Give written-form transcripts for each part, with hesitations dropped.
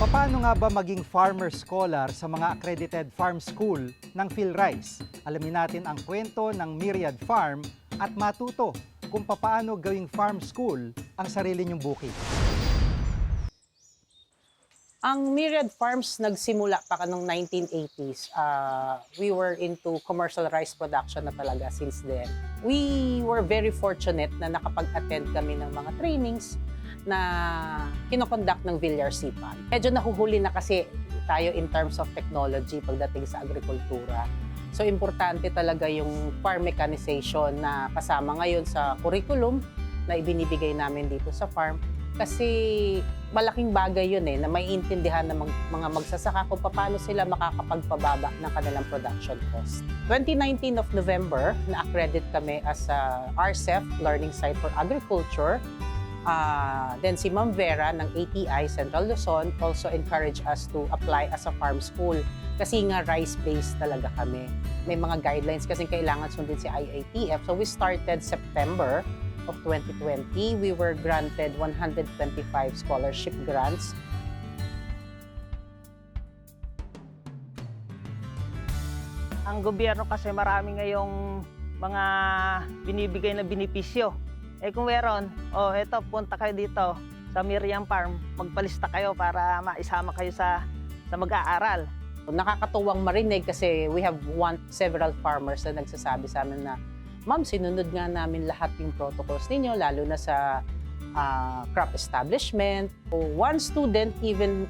Paano nga ba maging farmer scholar sa mga accredited farm school ng PhilRice? Alamin natin ang kwento ng Myriad Farm at matuto kung paano gawing farm school ang sarili niyong bukid. Ang Myriad Farms nagsimula pa noong 1980s. We were into commercial rice production na talaga since then. We were very fortunate na nakapag-attend kami ng mga trainings na kinokonduct ng Villar-Sipan. Medyo nahuhuli na kasi tayo in terms of technology pagdating sa agrikultura. So importante talaga yung farm mechanization na kasama ngayon sa curriculum na ibinibigay namin dito sa farm. Kasi malaking bagay yun na maiintindihan ng mga magsasaka kung paano sila makakapagpababa ng kanilang production cost. 2019 of November, na-accredit kami as a RCEF, Learning Site for Agriculture. Then si Ma'am Vera ng ATI Central Luzon also encouraged us to apply as a farm school kasi nga rice-based talaga kami. May mga guidelines kasi kailangan sundin si IITF. So we started September of 2020. We were granted 125 scholarship grants. Ang gobyerno kasi marami ngayong mga binibigay na benepisyo. Kung meron, eto, punta kayo dito sa Myriad Farm, magpalista kayo para maisama kayo sa mag-aaral. Nakakatuwang marinig kasi we have several farmers na nagsasabi sa amin na, Ma'am, sinunod nga namin lahat yung protocols ninyo, lalo na sa crop establishment. One student even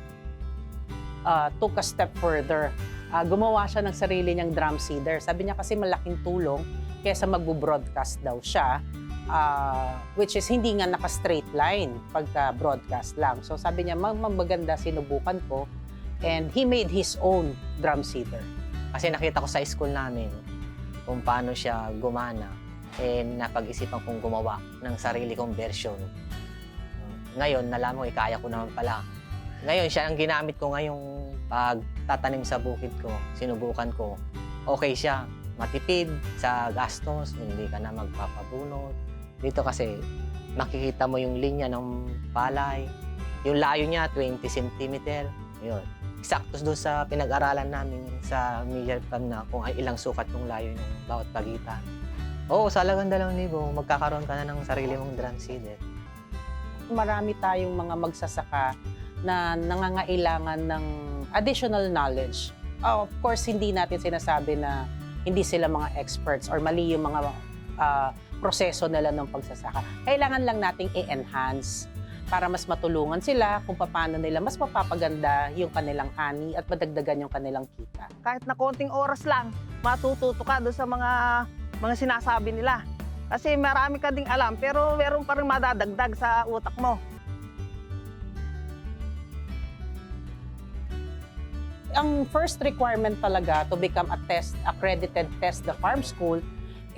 took a step further. Gumawa siya ng sarili niyang drum seeder. Sabi niya kasi malaking tulong kaysa mag-broadcast daw siya. Which is hindi nga naka-straight line pagka-broadcast lang. So sabi niya, Ma'am, maganda, sinubukan ko. And he made his own drum seeder. Kasi nakita ko sa school namin kung paano siya gumana. Napag-isipan kong gumawa ng sarili kong version. Ngayon, nalaman ko, kaya ko naman pala. Ngayon, siya ang ginamit ko ngayong pagtatanim sa bukid ko. Sinubukan ko. Okay siya. Matipid sa gastos, hindi ka na magpapabunot. Dito kasi makikita mo yung linya ng palay. Yung layo niya, 20 cm. Yun. Eksaktos doon sa pinag-aralan namin sa Myriad Farm na kung ilang sukat yung layo ng bawat pagitan. Oo, sa halagang 2,000, magkakaroon ka na ng sarili mong drum seeder. Marami tayong mga magsasaka na nangangailangan ng additional knowledge. Of course, hindi natin sinasabi na hindi sila mga experts or mali yung mga proseso nila ng pagsasaka. Kailangan lang nating i-enhance para mas matulungan sila kung paano nila mas mapapaganda yung kanilang ani at madagdagan yung kanilang kita. Kahit na konting oras lang, matututo ka doon sa mga sinasabi nila. Kasi marami ka ding alam, pero meron pa rin madadagdag sa utak mo. Ang first requirement talaga to become accredited test the farm school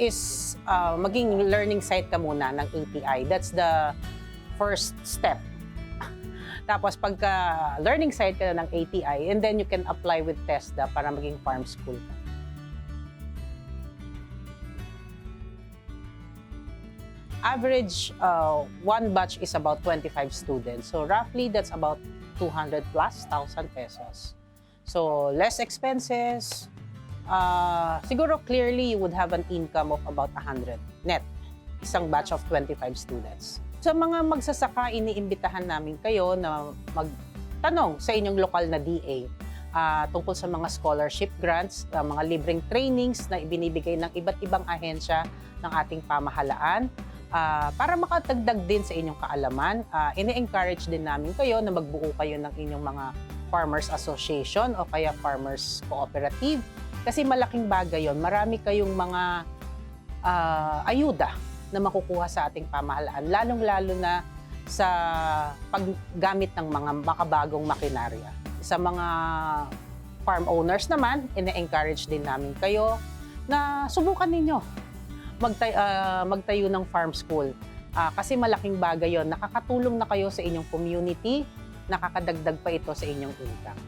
is maging learning site ka muna ng ATI. That's the first step. Tapos pagka learning site ka na ng ATI, and then you can apply with TESDA para maging farm school ka. Average, one batch is about 25 students. So roughly, that's about 200 plus thousand pesos. So less expenses. Siguro clearly you would have an income of about 100 net. Isang batch of 25 students. Sa mga magsasaka, iniimbitahan namin kayo na magtanong sa inyong lokal na DA tungkol sa mga scholarship grants, mga libreng trainings na ibinibigay ng iba't ibang ahensya ng ating pamahalaan. Para makatagdag din sa inyong kaalaman, ini-encourage din namin kayo na magbuo kayo ng inyong mga Farmers Association o kaya Farmers Cooperative. Kasi malaking bagay yon. Marami kayong mga ayuda na makukuha sa ating pamahalaan, lalong-lalo na sa paggamit ng mga makabagong makinarya. Sa mga farm owners naman, ine-encourage din namin kayo na subukan ninyo magtayo ng farm school. Kasi malaking bagay yon. Nakakatulong na kayo sa inyong community, nakakadagdag pa ito sa inyong income.